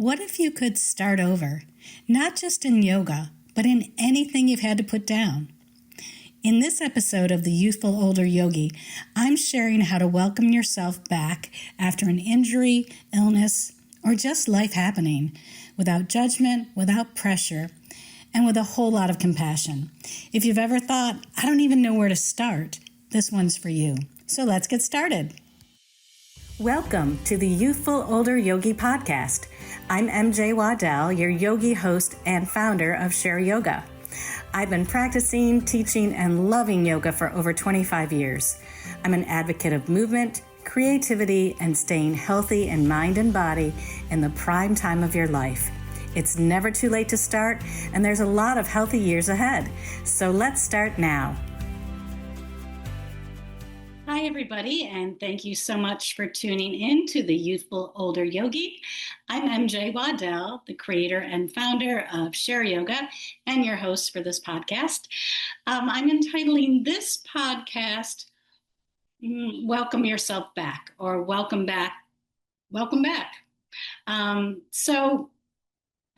What if you could start over, not just in yoga, but in anything you've had to put down? In this episode of The Youthful Older Yogi, I'm sharing how to welcome yourself back after an injury, illness, or just life happening, without judgment, without pressure, and with a whole lot of compassion. If you've ever thought, I don't even know where to start, this one's for you. So let's get started. Welcome to the Youthful Older Yogi podcast. I'm MJ Waddell, your yogi host and founder of Share Yoga. I've been practicing, teaching, and loving yoga for over 25 years. I'm an advocate of movement, creativity, and staying healthy in mind and body in the prime time of your life. It's never too late to start, and there's a lot of healthy years ahead. So let's start now. Hi, everybody, and thank you so much for tuning in to the Youthful Older Yogi. I'm MJ Waddell, the creator and founder of Share Yoga and your host for this podcast. I'm entitling this podcast, Welcome Yourself Back, or Welcome Back, Welcome Back.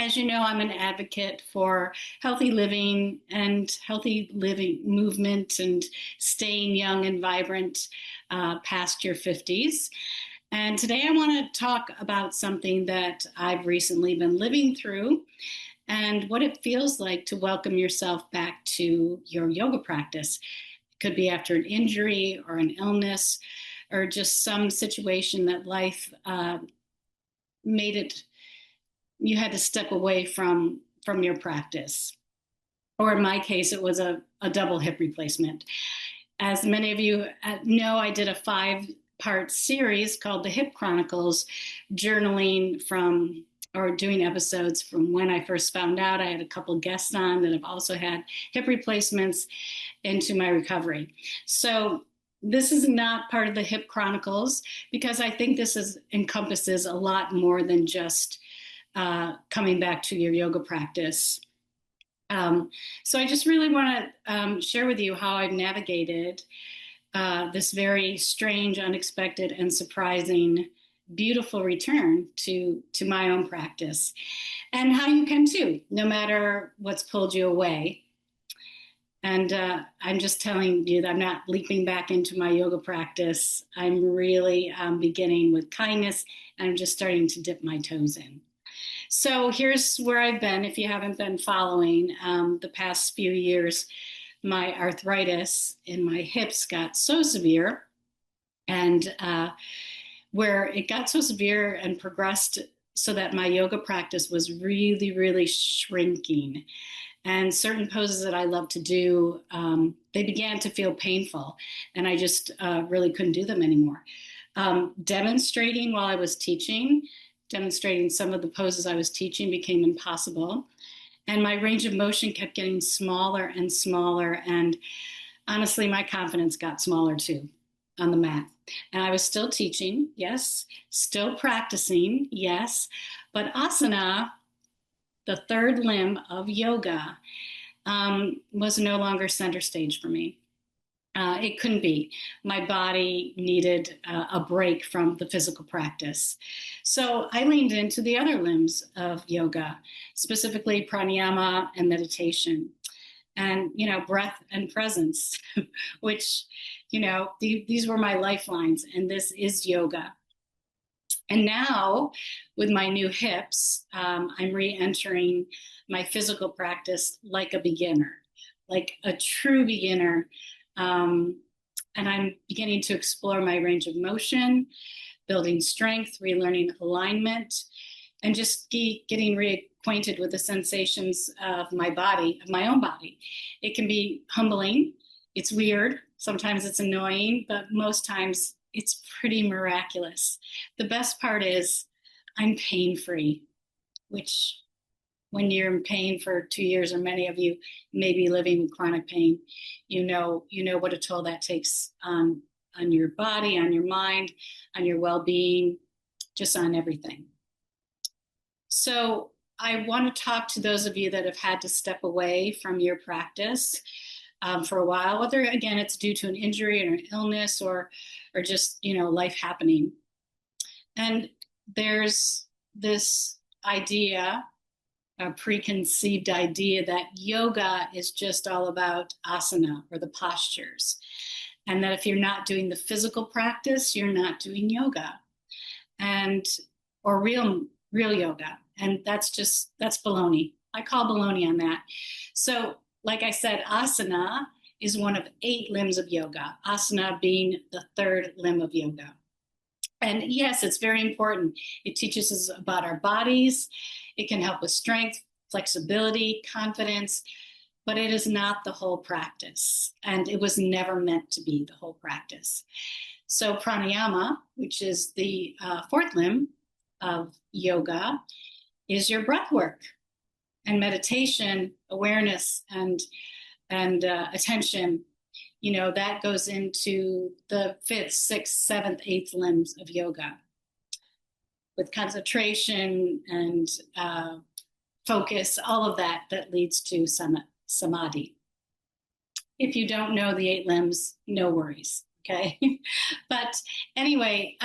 As you know, I'm an advocate for healthy living movement and staying young and vibrant past your 50s. And today I want to talk about something that I've recently been living through and what it feels like to welcome yourself back to your yoga practice. It could be after an injury or an illness or just some situation that life made it. You had to step away from your practice. Or in my case, it was a double hip replacement. As many of you know, I did a 5-part series called The Hip Chronicles, journaling from or doing episodes from when I first found out. I had a couple guests on that have also had hip replacements into my recovery. So this is not part of the Hip Chronicles because I think this encompasses a lot more than just coming back to your yoga practice. So I just really want to share with you how I've navigated this very strange, unexpected, and surprising, beautiful return to my own practice, and how you can too, no matter what's pulled you away. And I'm just telling you that I'm not leaping back into my yoga practice. I'm really beginning with kindness, and I'm just starting to dip my toes in. So here's where I've been. If you haven't been following the past few years, my arthritis in my hips got so severe, and where it got so severe and progressed so that my yoga practice was really, really shrinking. And certain poses that I love to do, they began to feel painful, and I just really couldn't do them anymore. Demonstrating while I was teaching, demonstrating some of the poses I was teaching became impossible. And my range of motion kept getting smaller and smaller. And honestly, my confidence got smaller too on the mat. And I was still teaching, yes, still practicing, yes. But asana, the third limb of yoga, was no longer center stage for me. It couldn't be. My body needed a break from the physical practice. So I leaned into the other limbs of yoga, specifically pranayama and meditation, and, breath and presence, which, these were my lifelines, and this is yoga. And now with my new hips, I'm re-entering my physical practice like a beginner, like a true beginner. And I'm beginning to explore my range of motion, building strength, relearning alignment, and just getting reacquainted with the sensations of my body, of my own body. It can be humbling. It's weird. Sometimes it's annoying, but most times it's pretty miraculous. The best part is I'm pain-free, which when you're in pain for 2 years, or many of you may be living with chronic pain, you know what a toll that takes on your body, on your mind, on your well-being, just on everything. So I want to talk to those of you that have had to step away from your practice for a while, whether, again, it's due to an injury or an illness or just, life happening. And there's this idea, a preconceived idea that yoga is just all about asana or the postures. And that if you're not doing the physical practice, you're not doing yoga and or real yoga. And that's baloney. I call baloney on that. So, like I said, asana is one of 8 limbs of yoga, asana being the 3rd limb of yoga. And yes, it's very important. It teaches us about our bodies. It can help with strength, flexibility, confidence, but it is not the whole practice. And it was never meant to be the whole practice. So pranayama, which is the 4th limb of yoga, is your breath work and meditation, awareness, and attention. That goes into the 5th, 6th, 7th, 8th limbs of yoga with concentration and focus, all of that leads to samadhi. If you don't know the 8 limbs, no worries, okay? But anyway,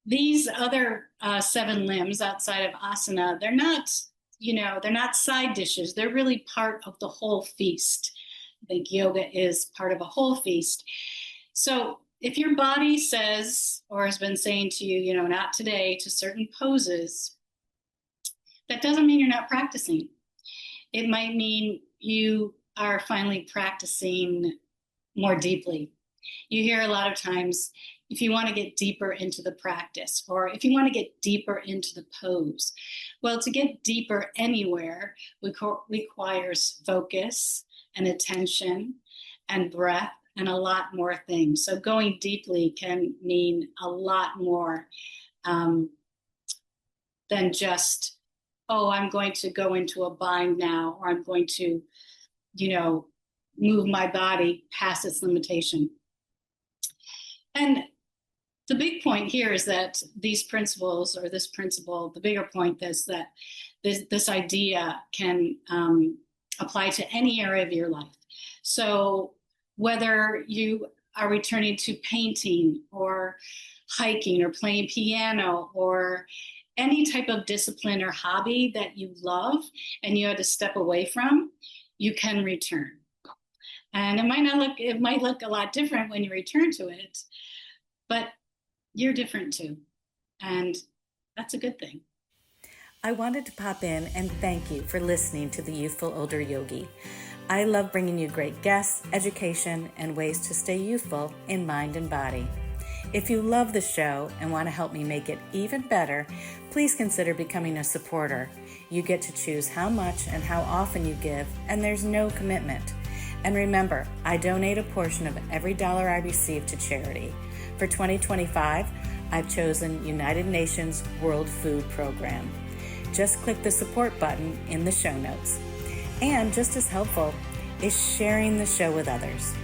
these other 7 limbs outside of asana, they're not side dishes. They're really part of the whole feast. I think yoga is part of a whole feast. So if your body says or has been saying to you, not today to certain poses, that doesn't mean you're not practicing. It might mean you are finally practicing more deeply. You hear a lot of times, if you want to get deeper into the practice, or if you want to get deeper into the pose. Well, to get deeper anywhere requires focus and attention and breath and a lot more things. So going deeply can mean a lot more than just, I'm going to go into a bind now, or I'm going to, move my body past its limitation. And the big point here is that these principles, or this principle, the bigger point is that this idea can apply to any area of your life. So whether you are returning to painting or hiking or playing piano or any type of discipline or hobby that you love and you had to step away from, you can return. And it might look a lot different when you return to it, but you're different too. And that's a good thing. I wanted to pop in and thank you for listening to The Youthful Older Yogi. I love bringing you great guests, education, and ways to stay youthful in mind and body. If you love the show and want to help me make it even better, please consider becoming a supporter. You get to choose how much and how often you give, and there's no commitment. And remember, I donate a portion of every dollar I receive to charity. For 2025, I've chosen United Nations World Food Program. Just click the support button in the show notes. And just as helpful is sharing the show with others.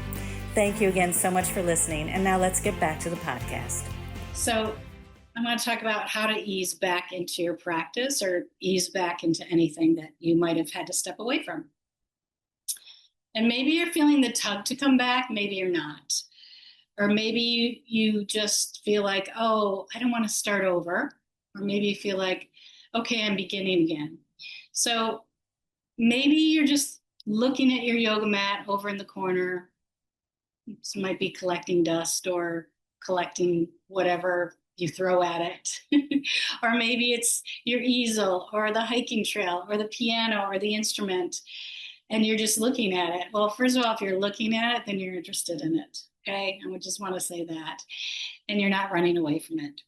Thank you again so much for listening. And now let's get back to the podcast. So I'm going to talk about how to ease back into your practice or ease back into anything that you might have had to step away from. And maybe you're feeling the tug to come back, maybe you're not. Or maybe you just feel like, I don't want to start over. Or maybe you feel like, okay, I'm beginning again. So maybe you're just looking at your yoga mat over in the corner. It might be collecting dust or collecting whatever you throw at it. Or maybe it's your easel or the hiking trail or the piano or the instrument, and you're just looking at it. Well, first of all, if you're looking at it, then you're interested in it. Okay, I would just want to say that. And you're not running away from it.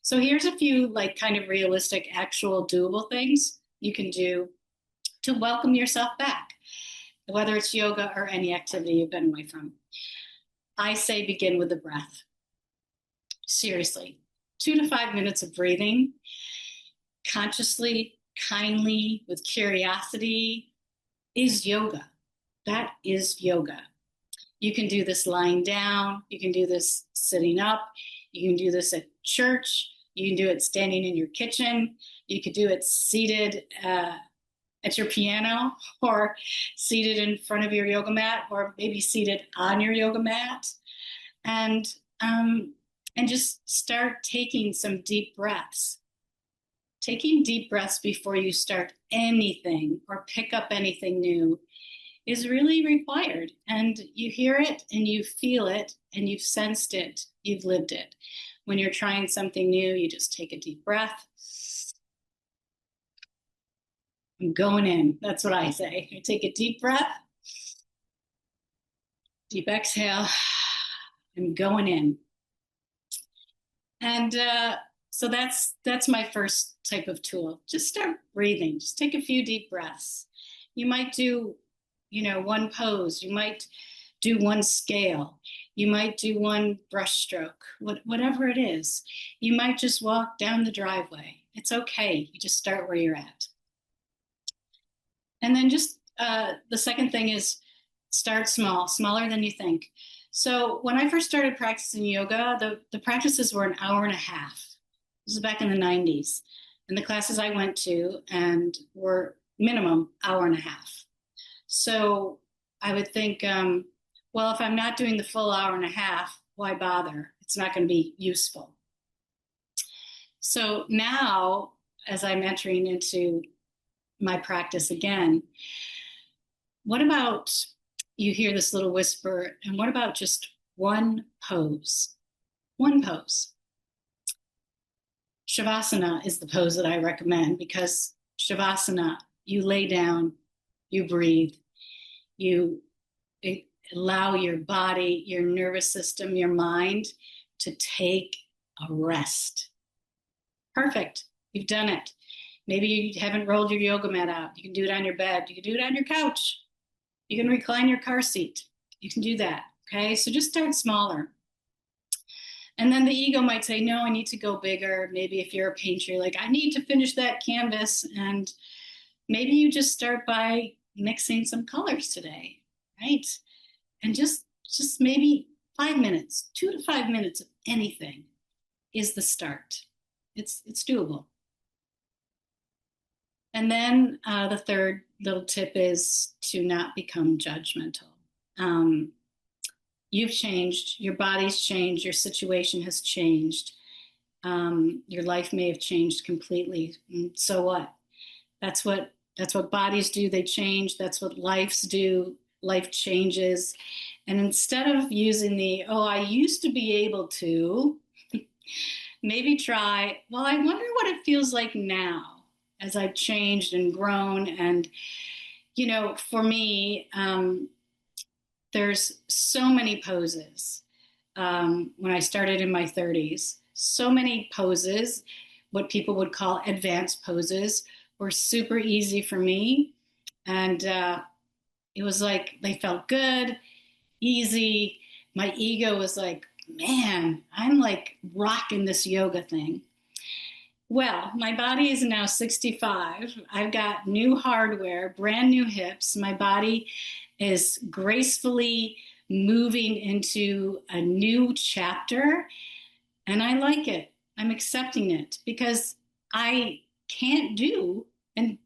So here's a few kind of realistic, actual doable things you can do to welcome yourself back, whether it's yoga or any activity you've been away from. I say begin with the breath. Seriously, 2 to 5 minutes of breathing, consciously, kindly, with curiosity, is yoga. That is yoga. You can do this lying down. You can do this sitting up. You can do this at church. You can do it standing in your kitchen. You could do it seated at your piano, or seated in front of your yoga mat, or maybe seated on your yoga mat. And just start taking some deep breaths. taking deep breaths before you start anything or pick up anything new is really required. And you hear it and you feel it and you've sensed it, you've lived it. When you're trying something new, you just take a deep breath. I'm going in. That's what I say. I take a deep breath, deep exhale. I'm going in. And so that's my first type of tool. Just start breathing. Just take a few deep breaths. You might do, one pose. You might do one scale. You might do one brushstroke. Whatever it is. You might just walk down the driveway. It's okay. You just start where you're at. And then just the second thing is start small, smaller than you think. So when I first started practicing yoga, the practices were an hour and a half. This was back in the 90s. And the classes I went to and were minimum hour and a half. So I would think, well, if I'm not doing the full hour and a half, why bother? It's not going to be useful. So now, as I'm entering into my practice again, what about you hear this little whisper, and what about just one pose? One pose. Shavasana is the pose that I recommend because Shavasana, you lay down, you breathe, you allow your body, your nervous system, your mind to take a rest. Perfect. You've done it. Maybe you haven't rolled your yoga mat out. You can do it on your bed. You can do it on your couch. You can recline your car seat. You can do that. Okay. So just start smaller. And then the ego might say, no, I need to go bigger. Maybe if you're a painter, you're like, I need to finish that canvas. And maybe you just start by mixing some colors today, right? And just maybe 5 minutes, 2 to 5 minutes of anything is the start. It's doable. And then the third little tip is to not become judgmental. You've changed, your body's changed, your situation has changed. Your life may have changed completely. So what? That's what bodies do. They change. That's what lives do. Life changes. And instead of using I used to be able to, maybe try, well, I wonder what it feels like now as I've changed and grown. And, for me, there's so many poses. When I started in my 30s, so many poses, what people would call advanced poses, were super easy for me. And it was like they felt good, easy. My ego was like, man, I'm like rocking this yoga thing. Well, my body is now 65. I've got new hardware, brand new hips. My body is gracefully moving into a new chapter, and I like it. I'm accepting it because I can't do, and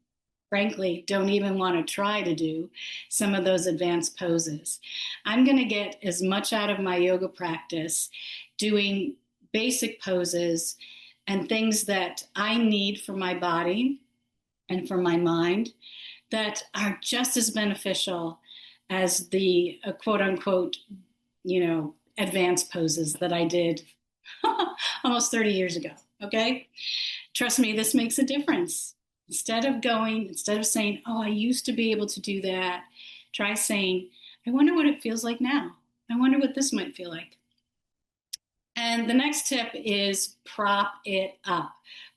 frankly, don't even want to try to do some of those advanced poses. I'm going to get as much out of my yoga practice doing basic poses and things that I need for my body and for my mind that are just as beneficial as the quote unquote, advanced poses that I did almost 30 years ago. Okay. Trust me, this makes a difference. Instead of saying, oh, I used to be able to do that, try saying, I wonder what it feels like now. I wonder what this might feel like. And the next tip is prop it up.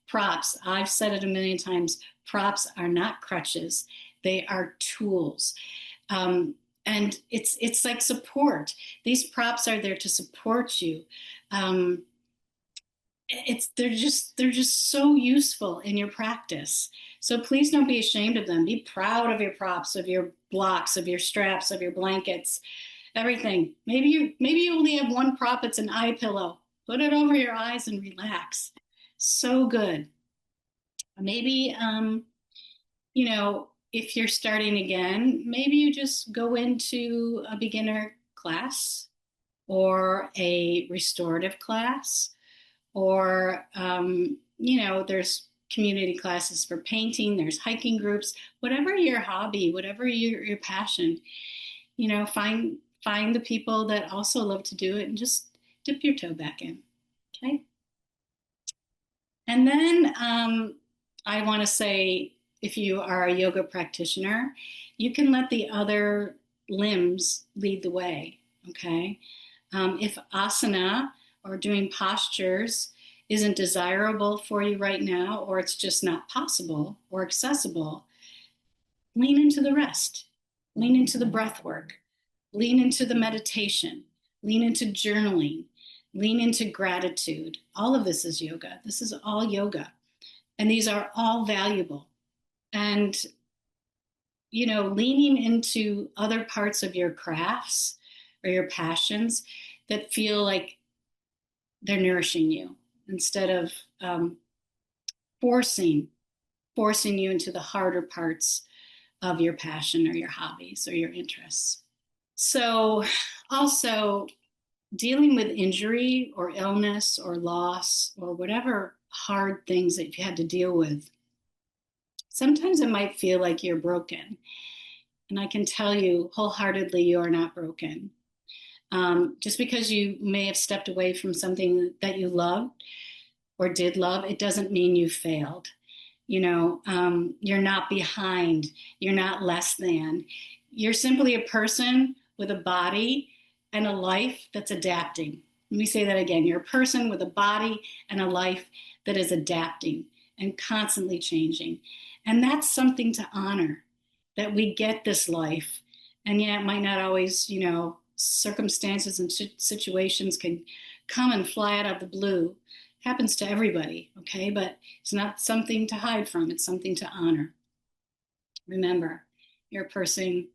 Props, I've said it a million times, props are not crutches. They are tools. And it's like support. These props are there to support you. They're just so useful in your practice. So please don't be ashamed of them. Be proud of your props, of your blocks, of your straps, of your blankets, everything. Maybe you only have one prop. It's an eye pillow. Put it over your eyes and relax. So good. Maybe if you're starting again, maybe you just go into a beginner class or a restorative class, or there's community classes for painting, there's hiking groups, whatever your hobby, whatever your passion, find the people that also love to do it and just dip your toe back in. Okay. And then I want to say, if you are a yoga practitioner, you can let the other limbs lead the way. Okay. If asana or doing postures isn't desirable for you right now, or it's just not possible or accessible, lean into the rest, lean into the breath work, lean into the meditation, lean into journaling, lean into gratitude. All of this is yoga. This is all yoga. And these are all valuable. And, leaning into other parts of your crafts or your passions that feel like they're nourishing you instead of forcing you into the harder parts of your passion or your hobbies or your interests. So also dealing with injury or illness or loss or whatever hard things that you've had to deal with, sometimes it might feel like you're broken. And I can tell you wholeheartedly, you are not broken. Just because you may have stepped away from something that you loved or did love, it doesn't mean you failed. You're not behind. You're not less than. You're simply a person with a body and a life that's adapting. Let me say that again. You're a person with a body and a life that is adapting and constantly changing. And that's something to honor, that we get this life. And yeah, it might not always, circumstances and situations can come and fly out of the blue. It happens to everybody, okay? But it's not something to hide from. It's something to honor. Remember, you're a person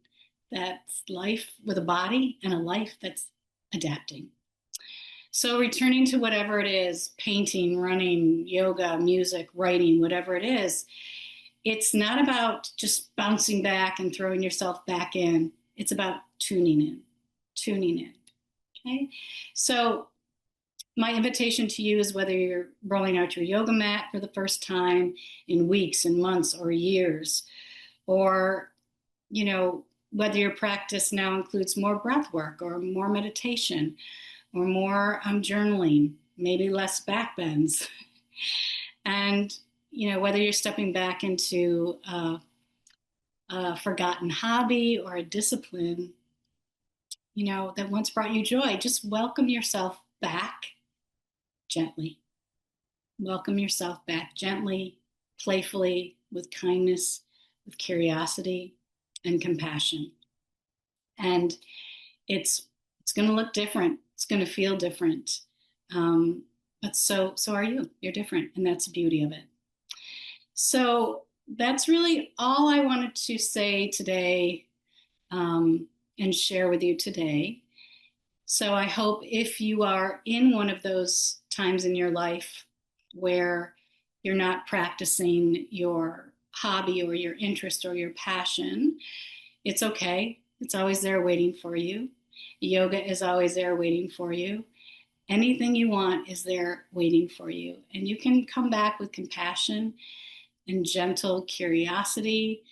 that's life with a body and a life that's adapting. So returning to whatever it is, painting, running, yoga, music, writing, whatever it is, it's not about just bouncing back and throwing yourself back in. It's about tuning in. Okay. So my invitation to you is, whether you're rolling out your yoga mat for the first time in weeks and months or years, or, whether your practice now includes more breath work or more meditation or more journaling, maybe less back bends. And, whether you're stepping back into a forgotten hobby or a discipline, that once brought you joy, just welcome yourself back gently. Welcome yourself back gently, playfully, with kindness, with curiosity and compassion. And it's going to look different. It's going to feel different. But so are you. You're different, and that's the beauty of it. So that's really all I wanted to say today, and share with you today. So I hope, if you are in one of those times in your life where you're not practicing your hobby or your interest or your passion, it's okay. It's always there waiting for you. Yoga is always there waiting for you. Anything you want is there waiting for you. And you can come back with compassion and gentle curiosity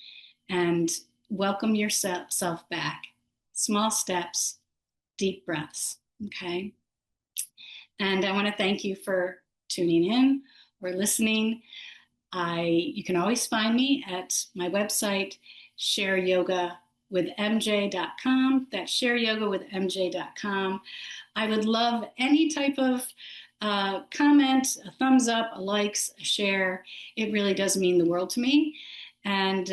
and welcome yourself back. Small steps, deep breaths, okay? And I want to thank you for tuning in or listening. You can always find me at my website, shareyogawithmj.com. That's shareyogawithmj.com. I would love any type of comment, a thumbs up, a likes, a share. It really does mean the world to me. And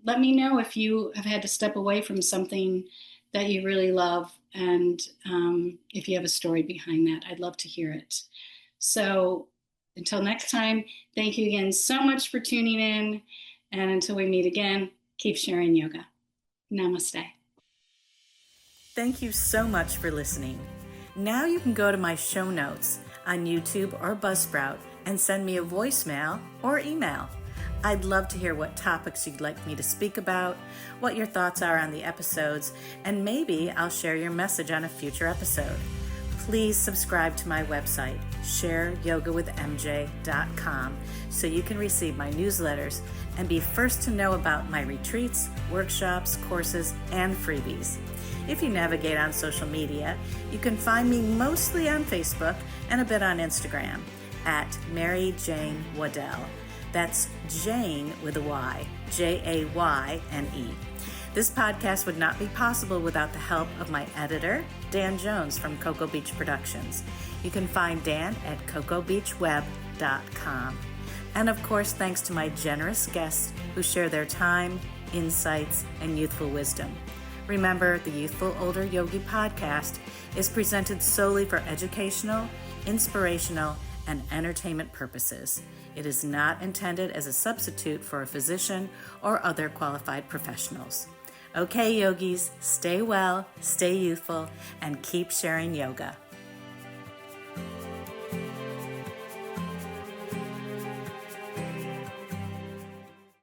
let me know if you have had to step away from something that you really love, and if you have a story behind that. I'd love to hear it. So until next time, thank you again so much for tuning in. And until we meet again, keep sharing yoga. Namaste. Thank you so much for listening. Now you can go to my show notes on YouTube or Buzzsprout and send me a voicemail or email. I'd love to hear what topics you'd like me to speak about, what your thoughts are on the episodes, and maybe I'll share your message on a future episode. please subscribe to my website, shareyogawithmj.com, so you can receive my newsletters and be first to know about my retreats, workshops, courses, and freebies. If you navigate on social media, you can find me mostly on Facebook and a bit on Instagram at Mary Jane Waddell. That's Jane with a Y, Jayne. This podcast would not be possible without the help of my editor, Dan Jones from Cocoa Beach Productions. You can find Dan at cocoabeachweb.com. And of course, thanks to my generous guests who share their time, insights, and youthful wisdom. Remember, the Youthful Older Yogi podcast is presented solely for educational, inspirational, and entertainment purposes. It is not intended as a substitute for a physician or other qualified professionals. Okay, yogis, stay well, stay youthful, and keep sharing yoga.